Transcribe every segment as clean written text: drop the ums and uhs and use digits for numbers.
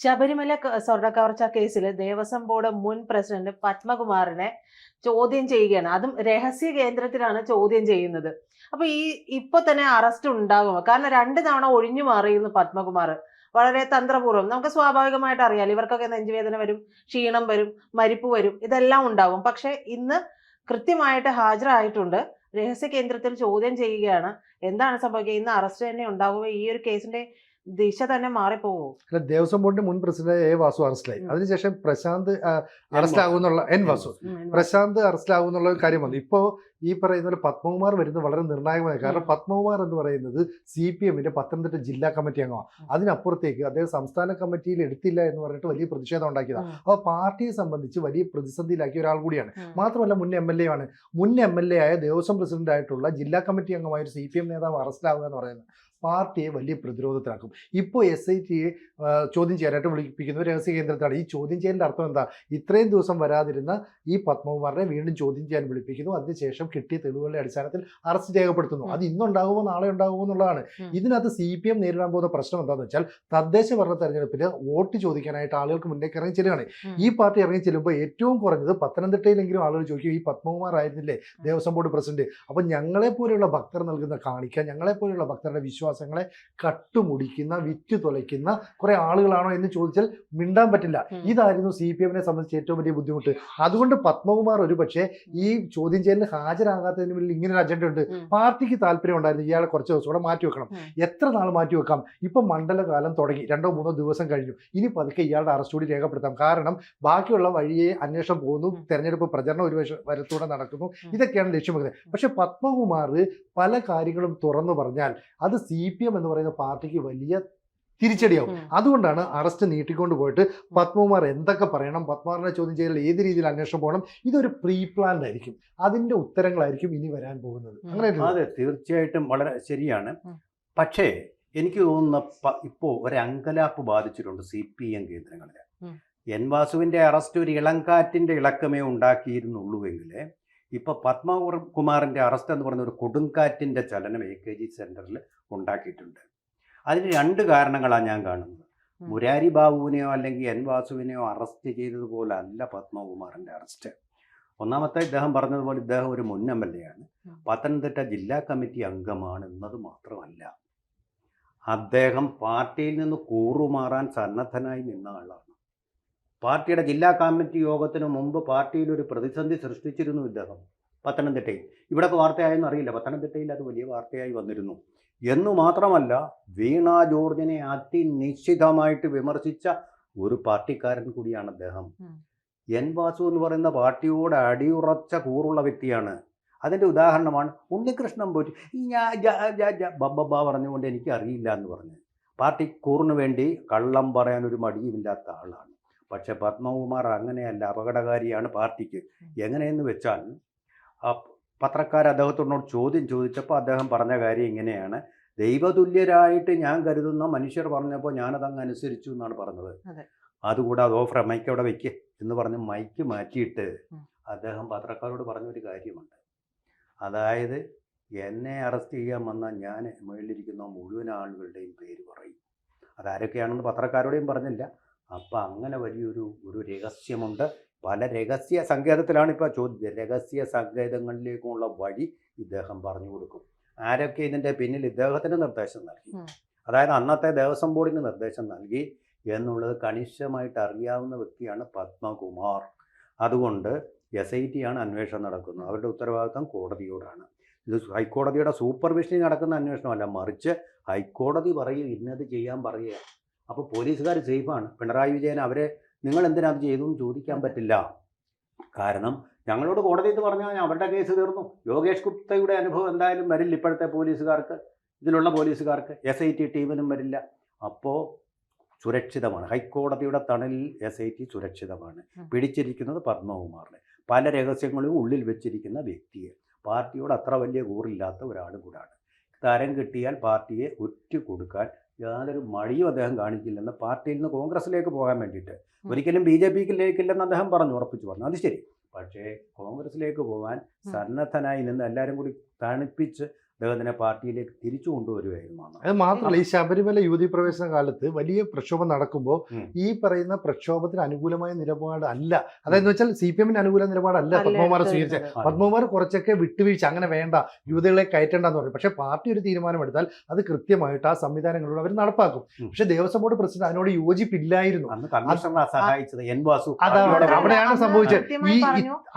ശബരിമല സ്വർണ്ണക്കവർച്ച കേസിൽ ദേവസ്വം ബോർഡ് മുൻ പ്രസിഡന്റ് പത്മകുമാറിനെ ചോദ്യം ചെയ്യുകയാണ്. അതും രഹസ്യ കേന്ദ്രത്തിലാണ് ചോദ്യം ചെയ്യുന്നത്. അപ്പൊ ഇപ്പൊ തന്നെ അറസ്റ്റ് ഉണ്ടാകുമോ? കാരണം 2 തവണ ഒഴിഞ്ഞു മാറിയിരുന്നു പത്മകുമാർ. വളരെ തന്ത്രപൂർവ്വം. നമുക്ക് സ്വാഭാവികമായിട്ട് അറിയാലോ, ഇവർക്കൊക്കെ നെഞ്ചുവേദന വരും, ക്ഷീണം വരും, മരിപ്പ് വരും, ഇതെല്ലാം ഉണ്ടാകും. പക്ഷെ ഇന്ന് കൃത്യമായിട്ട് ഹാജരായിട്ടുണ്ട്. രഹസ്യ കേന്ദ്രത്തിൽ ചോദ്യം ചെയ്യുകയാണ്. എന്താണ് സംഭവിക്കുക? ഇന്ന് അറസ്റ്റ് തന്നെ ഉണ്ടാകുമോ? ഈ ഒരു കേസിന്റെ ദിശ തന്നെ മാറിപ്പോവോ? ദേവസ്വം ബോർഡിന്റെ മുൻ പ്രസിഡന്റ് എ വാസു അറസ്റ്റിലായി. അതിനുശേഷം പ്രശാന്ത് അറസ്റ്റിലാകുന്നുള്ള പ്രശാന്ത് അറസ്റ്റിലാകുന്നുള്ള കാര്യം വന്നു. ഇപ്പോ ഈ പറയുന്ന പോലെ പത്മകുമാർ വരുന്നത് വളരെ നിർണായകമായ. കാരണം പത്മകുമാർ എന്ന് പറയുന്നത് CPM-ന്റെ പത്തനംതിട്ട ജില്ലാ കമ്മിറ്റി അംഗമാണ്. അതിനപ്പുറത്തേക്ക് അദ്ദേഹം സംസ്ഥാന കമ്മിറ്റിയിൽ എടുത്തില്ല എന്ന് പറഞ്ഞിട്ട് വലിയ പ്രതിഷേധം ഉണ്ടാക്കിയതാണ്. അപ്പോൾ പാർട്ടിയെ സംബന്ധിച്ച് വലിയ പ്രതിസന്ധിയിലാക്കിയ ഒരാൾ കൂടിയാണ്. മാത്രമല്ല മുൻ MLA ആണ്. മുൻ MLA ആയ ദേവസ്വം പ്രസിഡന്റ് ആയിട്ടുള്ള ജില്ലാ കമ്മിറ്റി അംഗമായ ഒരു CPM നേതാവ് അറസ്റ്റിലാവുക എന്ന് പറയുന്നത് പാർട്ടിയെ വലിയ പ്രതിരോധത്തിലാക്കും. ഇപ്പോൾ SITയെ ചോദ്യം ചെയ്യാനായിട്ട് വിളിപ്പിക്കുന്ന രഹസ്യ കേന്ദ്രത്തിലാണ്. ഈ ചോദ്യം ചെയ്യലിൻ്റെ അർത്ഥം എന്താ? ഇത്രയും ദിവസം വരാതിരുന്ന ഈ പത്മകുമാറിനെ വീണ്ടും ചോദ്യം ചെയ്യാൻ വിളിപ്പിക്കുന്നു. അതിനുശേഷം കിട്ടിയ തെളിവുകളുടെ അടിസ്ഥാനത്തിൽ അറസ്റ്റ് രേഖപ്പെടുത്തുന്നു. അത് ഇന്നുണ്ടാകുമോ നാളെ ഉണ്ടാകുമോ എന്നുള്ളതാണ്. ഇതിനകത്ത് CPM നേരിടാൻ പോകുന്ന പ്രശ്നം എന്താണെന്ന് വെച്ചാൽ, തദ്ദേശ ഭരണ തെരഞ്ഞെടുപ്പിൽ വോട്ട് ചോദിക്കാനായിട്ട് ആളുകൾക്ക് മുന്നേക്ക് ഇറങ്ങി ചെല്ലുകയാണ്. ഈ പാർട്ടി ഇറങ്ങി ചെല്ലുമ്പോൾ ഏറ്റവും കുറഞ്ഞത് പത്തനംതിട്ടയിലെങ്കിലും ആളുകൾ ചോദിക്കും, ഈ പത്മകുമാർ ആയിരുന്നില്ലേ ദേവസ്വം ബോർഡ് പ്രസിഡന്റ്? അപ്പം ഞങ്ങളെപ്പോലെയുള്ള ഭക്തർ നൽകുന്ന കാണിക്ക, ഞങ്ങളെപ്പോലെയുള്ള ഭക്തരുടെ വിശ്വാസങ്ങളെ കട്ടുമുടിക്കുന്ന, വിറ്റ് തുലയ്ക്കുന്ന കുറെ ആളുകളാണോ എന്ന് ചോദിച്ചാൽ മിണ്ടാൻ പറ്റില്ല. ഇതായിരുന്നു CPM-നെ സംബന്ധിച്ച് ഏറ്റവും വലിയ ബുദ്ധിമുട്ട്. അതുകൊണ്ട് പത്മകുമാർ ഒരു പക്ഷേ ഈ ചോദ്യം ചെയ്യലിന് ഹാജരാകാത്തതിന് മുന്നിൽ ഇങ്ങനെ ഒരു അജണ്ട ഉണ്ട്. പാർട്ടിക്ക് താല്പര്യം ഉണ്ടായിരുന്നു ഇയാളെ കുറച്ച് ദിവസം കൂടെ മാറ്റിവെക്കണം. എത്ര നാൾ മാറ്റിവെക്കാം? ഇപ്പം മണ്ഡലകാലം തുടങ്ങി, 2-3 ദിവസം കഴിഞ്ഞു. ഇനി പതുക്കെ ഇയാളുടെ അറസ്റ്റ് കൂടി രേഖപ്പെടുത്താം. കാരണം ബാക്കിയുള്ള വഴിയെ അന്വേഷണം പോകുന്നു, തെരഞ്ഞെടുപ്പ് പ്രചരണം ഒരു വരത്തൂടെ നടക്കുന്നു. ഇതൊക്കെയാണ് ലക്ഷ്യം വെക്കുന്നത്. പക്ഷെ പത്മകുമാർ പല കാര്യങ്ങളും തുറന്നു പറഞ്ഞാൽ അത് CPM എന്ന് പറയുന്ന പാർട്ടിക്ക് വലിയ തിരിച്ചടിയാവും. അതുകൊണ്ടാണ് അറസ്റ്റ് നീട്ടിക്കൊണ്ട് പോയിട്ട് പത്മകുമാർ എന്തൊക്കെ പറയണം, പത്മകുമാറിനെ ചോദ്യം ചെയ്യൽ ഏത് രീതിയിൽ അന്വേഷണം പോകണം, ഇതൊരു പ്രീ പ്ലാൻഡ് ആയിരിക്കും. അതിന്റെ ഉത്തരങ്ങളായിരിക്കും ഇനി വരാൻ പോകുന്നത്. അങ്ങനെ അതെ, തീർച്ചയായിട്ടും വളരെ ശരിയാണ്. പക്ഷേ എനിക്ക് തോന്നുന്ന ഇപ്പോൾ ഒരു അങ്കലാപ്പ് ബാധിച്ചിട്ടുണ്ട് CPM കേന്ദ്രങ്ങളിൽ. എൻ വാസുവിന്റെ അറസ്റ്റ് ഒരു ഇളങ്കാറ്റിന്റെ ഇളക്കമേ ഉണ്ടാക്കിയിരുന്നുള്ളൂവെങ്കിൽ ഇപ്പോൾ പത്മകുമാറിന്റെ അറസ്റ്റ് എന്ന് പറയുന്ന ഒരു കൊടുങ്കാറ്റിന്റെ ചലനം AKG സെന്ററിൽ ഉണ്ടാക്കിയിട്ടുണ്ട്. അതിന് 2 കാരണങ്ങളാണ് ഞാൻ കാണുന്നത്. മുരാരി ബാബുവിനെയോ അല്ലെങ്കിൽ എൻ വാസുവിനെയോ അറസ്റ്റ് ചെയ്തതുപോലെ അല്ല പത്മകുമാറിന്റെ അറസ്റ്റ്. ഒന്നാമത്തെ, ഇദ്ദേഹം പറഞ്ഞതുപോലെ ഇദ്ദേഹം ഒരു മുൻ MLA ആണ്, പത്തനംതിട്ട ജില്ലാ കമ്മിറ്റി അംഗമാണ് എന്നത് മാത്രമല്ല, അദ്ദേഹം പാർട്ടിയിൽ നിന്ന് കൂറുമാറാൻ സന്നദ്ധനായി നിന്ന ആളാണ്. പാർട്ടിയുടെ ജില്ലാ കമ്മിറ്റി യോഗത്തിന് മുമ്പ് പാർട്ടിയിൽ ഒരു പ്രതിസന്ധി സൃഷ്ടിച്ചിരുന്നു ഇദ്ദേഹം പത്തനംതിട്ടയിൽ. ഇവിടൊക്കെ വാർത്തയായെന്ന് അറിയില്ല, പത്തനംതിട്ടയിൽ അത് വലിയ വാർത്തയായി വന്നിരുന്നു. എന്നു മാത്രമല്ല, വീണ ജോർജിനെ അതിനിശ്ചിതമായിട്ട് വിമർശിച്ച ഒരു പാർട്ടിക്കാരൻ കൂടിയാണ് അദ്ദേഹം. എൻ വാസു എന്ന് പറയുന്ന പാർട്ടിയോട് അടിയുറച്ച കൂറുള്ള വ്യക്തിയാണ്. അതിൻ്റെ ഉദാഹരണമാണ് ഉണ്ണികൃഷ്ണൻ പോറ്റി ബബ്ബ പറഞ്ഞുകൊണ്ട് എനിക്ക് അറിയില്ല എന്ന് പറഞ്ഞ് പാർട്ടി കൂറിന് വേണ്ടി കള്ളം പറയാനൊരു മടിയുമില്ലാത്ത ആളാണ്. പക്ഷെ പത്മകുമാർ അങ്ങനെയല്ല, അപകടകാരിയാണ് പാർട്ടിക്ക്. എങ്ങനെയെന്ന് വെച്ചാൽ, പത്രക്കാർ അദ്ദേഹത്തോട് ചോദ്യം ചോദിച്ചപ്പോൾ അദ്ദേഹം പറഞ്ഞ കാര്യം ഇങ്ങനെയാണ്: ദൈവതുല്യരായിട്ട് ഞാൻ കരുതുന്ന മനുഷ്യർ പറഞ്ഞപ്പോൾ ഞാനതങ്ങ് അനുസരിച്ചു എന്നാണ് പറഞ്ഞത്. അതുകൂടാതെ ഓഫർ മൈക്ക് അവിടെ വയ്ക്കുക എന്ന് പറഞ്ഞ് മൈക്ക് മാറ്റിയിട്ട് അദ്ദേഹം പത്രക്കാരോട് പറഞ്ഞൊരു കാര്യമുണ്ട്. അതായത്, എന്നെ അറസ്റ്റ് ചെയ്യാൻ വന്നാൽ ഞാൻ മുകളിലിരിക്കുന്ന മുഴുവൻ ആളുകളുടെയും പേര് പറയും. അതാരൊക്കെയാണെന്ന് പത്രക്കാരോടെയും പറഞ്ഞില്ല. അപ്പം അങ്ങനെ വലിയൊരു രഹസ്യമുണ്ട്. പല രഹസ്യ സങ്കേതത്തിലാണ് ഇപ്പോൾ ചോദ്യം. രഹസ്യ സങ്കേതങ്ങളിലേക്കുള്ള വഴി ഇദ്ദേഹം പറഞ്ഞു കൊടുക്കും. ആരൊക്കെ ഇതിൻ്റെ പിന്നിൽ ഇദ്ദേഹത്തിന് നിർദ്ദേശം നൽകി, അതായത് അന്നത്തെ ദേവസ്വം ബോർഡിന് നിർദ്ദേശം നൽകി എന്നുള്ളത് കണിശമായിട്ട് അറിയാവുന്ന വ്യക്തിയാണ് പത്മകുമാർ. അതുകൊണ്ട് SIT ആണ് അന്വേഷണം നടക്കുന്നത്. അവരുടെ ഉത്തരവാദിത്വം കോടതിയോടാണ്. ഇത് ഹൈക്കോടതിയുടെ സൂപ്പർവിഷനിൽ നടക്കുന്ന അന്വേഷണമല്ല, മറിച്ച് ഹൈക്കോടതി പറയും ഇന്നത് ചെയ്യാൻ പറയുക. അപ്പോൾ പോലീസുകാർ സേഫാണ്. പിണറായി വിജയൻ അവരെ നിങ്ങൾ എന്തിനത് ചെയ്തു എന്ന് ചോദിക്കാൻ പറ്റില്ല. കാരണം ഞങ്ങളോട് കോടതി എന്ന് പറഞ്ഞാൽ അവരുടെ കേസ് തീർന്നു. യോഗേഷ് ഗുപ്തയുടെ അനുഭവം എന്തായാലും വരില്ല ഇപ്പോഴത്തെ പോലീസുകാർക്ക്, ഇതിലുള്ള പോലീസുകാർക്ക്. SIT ടീമിനും വരില്ല. അപ്പോൾ സുരക്ഷിതമാണ്. ഹൈക്കോടതിയുടെ തണലിൽ SIT സുരക്ഷിതമാണ്. പിടിച്ചിരിക്കുന്നത് പത്മകുമാറിനെ, പല രഹസ്യങ്ങളും ഉള്ളിൽ വെച്ചിരിക്കുന്ന വ്യക്തിയെ, പാർട്ടിയോട് അത്ര വലിയ കൂറില്ലാത്ത ഒരാളും കൂടാണ്. തരം കിട്ടിയാൽ പാർട്ടിയെ ഒറ്റ കൊടുക്കാൻ യാതൊരു മടിയും അദ്ദേഹം കാണിക്കില്ലെന്ന്, പാർട്ടിയിൽ നിന്ന് കോൺഗ്രസിലേക്ക് പോകാൻ വേണ്ടിയിട്ട്. ഒരിക്കലും BJPയിലേക്കില്ലെന്ന് അദ്ദേഹം ഉറപ്പിച്ചു പറഞ്ഞു. അത് ശരി. പക്ഷേ കോൺഗ്രസിലേക്ക് പോകാൻ സന്നദ്ധനായി നിന്ന് എല്ലാവരും കൂടി തണുപ്പിച്ച് അദ്ദേഹത്തിനെ പാർട്ടിയിലേക്ക് തിരിച്ചു കൊണ്ടുവരുമായിരുന്നു. അത് മാത്രമല്ല, ഈ ശബരിമല യുവതി പ്രവേശന കാലത്ത് വലിയ പ്രക്ഷോഭം നടക്കുമ്പോൾ ഈ പറയുന്ന പ്രക്ഷോഭത്തിന് അനുകൂലമായ നിലപാട് അല്ല, അതായത് വെച്ചാൽ CPM-ന് അനുകൂല നിലപാടല്ല പത്മകുമാർ സ്വീകരിച്ചത്. പത്മകുമാർ കുറച്ചൊക്കെ വിട്ടുവീഴ്ച, അങ്ങനെ വേണ്ട, യുവതികളെ കയറ്റണ്ടെന്ന് പറയും. പക്ഷെ പാർട്ടി ഒരു തീരുമാനമെടുത്താൽ അത് കൃത്യമായിട്ട് ആ സംവിധാനങ്ങളിലൂടെ അവർ നടപ്പാക്കും. പക്ഷെ ദേവസ്വം ബോർഡ് പ്രസിഡന്റ് അതിനോട് യോജിപ്പില്ലായിരുന്നു. അന്ന് കമ്മീഷണറെ സഹായിച്ചത് എൻ വാസു. അവിടെയാണ് സംഭവിച്ചത്. ഈ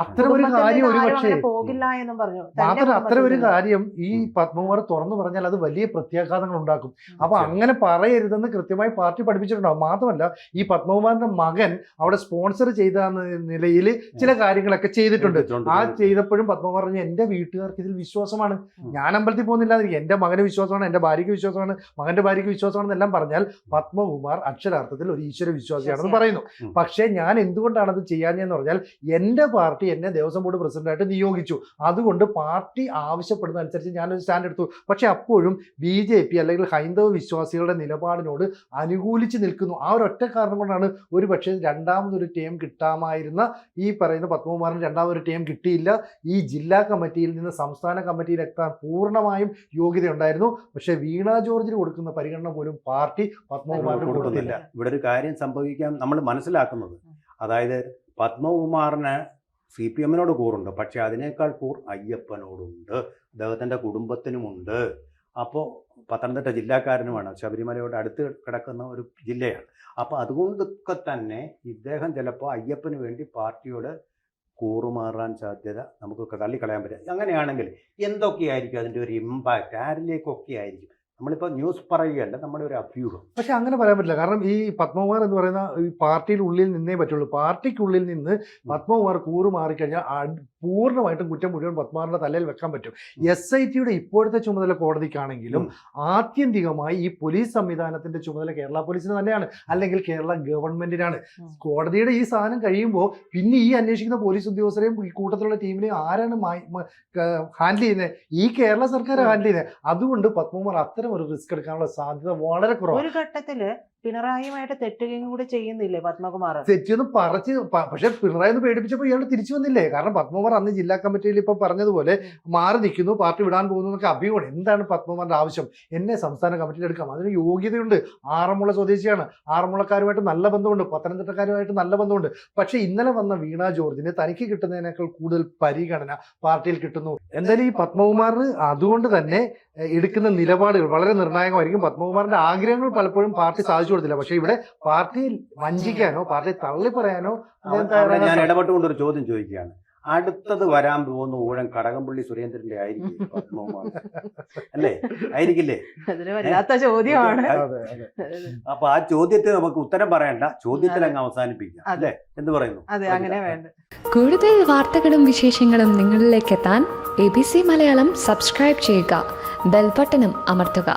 അത്തരം ഒരു കാര്യം ഒരു പക്ഷേ പോകില്ല എന്നും പറഞ്ഞു. മാത്രമല്ല അത്തരം ഒരു കാര്യം ഈ പത്മകുമാർ തുറന്നു പറഞ്ഞാൽ അത് വലിയ പ്രത്യാഘാതങ്ങൾ ഉണ്ടാക്കും. അപ്പൊ അങ്ങനെ പറയരുതെന്ന് കൃത്യമായി പാർട്ടി പഠിപ്പിച്ചിട്ടുണ്ടാവും. മാത്രമല്ല, ഈ പത്മകുമാറിന്റെ മകൻ അവിടെ സ്പോൺസർ ചെയ്ത നിലയിൽ ചില കാര്യങ്ങളൊക്കെ ചെയ്തിട്ടുണ്ട്. ആ ചെയ്തപ്പോഴും പത്മകുമാർ പറഞ്ഞു, എന്റെ വീട്ടുകാർക്ക് ഇതിൽ വിശ്വാസമാണ്, ഞാൻ അമ്പലത്തിൽ പോകുന്നില്ല, എന്റെ മകന് വിശ്വാസമാണ്, എന്റെ ഭാര്യയ്ക്ക് വിശ്വാസമാണ്, മകന്റെ ഭാര്യയ്ക്ക് വിശ്വാസമാണെന്നെല്ലാം പറഞ്ഞാൽ പത്മകുമാർ അക്ഷരാർത്ഥത്തിൽ ഒരു ഈശ്വര വിശ്വാസിയാണെന്ന് പറയുന്നു. പക്ഷേ ഞാൻ എന്തുകൊണ്ടാണ് അത് ചെയ്യാഞ്ഞെന്ന് പറഞ്ഞാൽ, എന്റെ പാർട്ടി എന്നെ ദേവസ്വം ബോർഡ് പ്രസിഡന്റായിട്ട് നിയോഗിച്ചു, അതുകൊണ്ട് പാർട്ടി ആവശ്യപ്പെടുന്ന അനുസരിച്ച് ഞാനൊരു സ്റ്റാൻഡ് എടുത്തു. പക്ഷെ അപ്പോഴും BJP അല്ലെങ്കിൽ ഹൈന്ദവ വിശ്വാസികളുടെ നിലപാടിനോട് അനുകൂലിച്ച് നിൽക്കുന്നു. ആ ഒരു ഒറ്റ കാരണം കൊണ്ടാണ് ഒരു പക്ഷേ രണ്ടാമതൊരു ടേം കിട്ടാമായിരുന്ന ഈ പറയുന്ന പത്മകുമാറിന് രണ്ടാമതൊരു ടേം കിട്ടിയില്ല. ഈ ജില്ലാ കമ്മിറ്റിയിൽ നിന്ന് സംസ്ഥാന കമ്മിറ്റിയിലെത്താൻ പൂർണ്ണമായും യോഗ്യതയുണ്ടായിരുന്നു. പക്ഷെ വീണ ജോർജിന് കൊടുക്കുന്ന പരിഗണന പോലും പാർട്ടി പത്മകുമാറിന് കൊടുത്തില്ല. ഇവിടെ ഒരു കാര്യം സംഭവിക്കാൻ നമ്മൾ മനസ്സിലാക്കുന്നത്, അതായത് പത്മകുമാറിന് CPM-നോട് കൂറുണ്ട്, പക്ഷെ അതിനേക്കാൾ കൂർ അയ്യപ്പനോടുണ്ട്, അദ്ദേഹത്തിൻ്റെ കുടുംബത്തിനുമുണ്ട്. അപ്പോൾ പത്തനംതിട്ട ജില്ലാക്കാരനുമാണ്, ശബരിമലയോട് അടുത്ത് കിടക്കുന്ന ഒരു ജില്ലയാണ്. അപ്പോൾ അതുകൊണ്ടൊക്കെ തന്നെ ഇദ്ദേഹം ചിലപ്പോൾ അയ്യപ്പന് വേണ്ടി പാർട്ടിയോട് കൂറുമാറാൻ സാധ്യത നമുക്കൊക്കെ തള്ളിക്കളയാൻ പറ്റും. അങ്ങനെയാണെങ്കിൽ എന്തൊക്കെയായിരിക്കും അതിൻ്റെ ഒരു ഇമ്പാക്റ്റ്, ആരിലേക്കൊക്കെ ആയിരിക്കും? നമ്മളിപ്പോൾ ന്യൂസ് പറയുകയല്ല, നമ്മുടെ ഒരു അഭ്യൂഹം. പക്ഷെ അങ്ങനെ പറയാൻ പറ്റില്ല. കാരണം ഈ പത്മകുമാർ എന്ന് പറയുന്ന ഈ പാർട്ടിയുടെ ഉള്ളിൽ നിന്നേ പറ്റുള്ളൂ. പാർട്ടിക്കുള്ളിൽ നിന്ന് പത്മകുമാർ കൂറ് മാറിക്കഴിഞ്ഞാൽ പൂർണ്ണമായിട്ടും കുറ്റം മുഴുവൻ പത്മകുമാറിന്റെ തലയിൽ വെക്കാൻ പറ്റും. SIT-യുടെ ഇപ്പോഴത്തെ ചുമതല കോടതിക്കാണെങ്കിലും ആത്യന്തികമായി ഈ പോലീസ് സംവിധാനത്തിന്റെ ചുമതല കേരള പോലീസിന് തന്നെയാണ്, അല്ലെങ്കിൽ കേരള ഗവൺമെന്റിനാണ്. കോടതിയുടെ ഈ സാധനം കഴിയുമ്പോൾ പിന്നെ ഈ അന്വേഷിക്കുന്ന പോലീസ് ഉദ്യോഗസ്ഥരെയും ഈ കൂട്ടത്തിലുള്ള ടീമിനെയും ആരാണ് ഹാൻഡിൽ ചെയ്യുന്നത്? ഈ കേരള സർക്കാർ ഹാൻഡിൽ ചെയ്യുന്നത്. അതുകൊണ്ട് പത്മകുമാർ അത്തരം ഒരു റിസ്ക് എടുക്കാനുള്ള സാധ്യത വളരെ കുറവാണ്. ഒരു ഘട്ടത്തില് പിണറായിയുമായിട്ട് തെറ്റുകയും കൂടി ചെയ്യുന്നില്ലേ പത്മകുമാർ? തെറ്റൊന്നും പക്ഷെ പിണറായി ഒന്ന് പേടിപ്പിച്ചപ്പോൾ ഇയാൾ തിരിച്ചു വന്നില്ലേ? കാരണം പത്മകുമാർ അന്ന് ജില്ലാ കമ്മിറ്റിയിൽ ഇപ്പൊ പറഞ്ഞതുപോലെ മാറി നിൽക്കുന്നു, പാർട്ടി വിടാൻ പോകുന്നു എന്നൊക്കെ അഭിയോഗം. എന്താണ് പത്മകുമാറിന്റെ ആവശ്യം? എന്നെ സംസ്ഥാന കമ്മിറ്റിയിൽ എടുക്കാം, അതിന് യോഗ്യതയുണ്ട്. ആറന്മുള സ്വദേശിയാണ്, ആറന്മുളക്കാരുമായിട്ട് നല്ല ബന്ധമുണ്ട്, പത്തനംതിട്ടക്കാരുമായിട്ട് നല്ല ബന്ധമുണ്ട്. പക്ഷെ ഇന്നലെ വന്ന വീണ ജോർജിന് തനിക്ക് കിട്ടുന്നതിനേക്കാൾ കൂടുതൽ പരിഗണന പാർട്ടിയിൽ കിട്ടുന്നു. എന്തായാലും ഈ പത്മകുമാറിന് അതുകൊണ്ട് തന്നെ എടുക്കുന്ന നിലപാടുകൾ വളരെ നിർണായകമായിരിക്കും. പത്മകുമാറിന്റെ ആഗ്രഹങ്ങൾ പലപ്പോഴും പാർട്ടി സാധിച്ചു കൊടുത്തില്ല. പക്ഷെ ഇവിടെ പാർട്ടിയിൽ വഞ്ചിക്കാനോ പാർട്ടി തള്ളി പറയാനോ ഞാൻ ഇടപെട്ടുകൊണ്ടൊരു ചോദ്യം ചോദിക്കുകയാണ്. അടുത്തത് വരാൻ പോകുന്ന ഊഴം കടകംപള്ളി സുരേന്ദ്രന്റെ ആയിരിക്കും അല്ലേ? ആയിരിക്കില്ലേ? അതൊരു വല്ലാത്ത ചോദ്യമാണ്. അപ്പൊ ആ ചോദ്യത്തിന് നമുക്ക് ഉത്തരം പറയണ്ട, ചോദ്യത്തിൽ അങ്ങ് അവസാനിപ്പിക്കാം അല്ലേ? എന്ത് പറയുന്നു? അതെ, അങ്ങനെ വേണ്ട. കൂടുതൽ വാർത്തകളും വിശേഷങ്ങളും നിങ്ങളിലേക്ക് എത്താൻ ABC മലയാളം സബ്സ്ക്രൈബ് ചെയ്യുക, ബെൽ ബട്ടണും അമർത്തുക.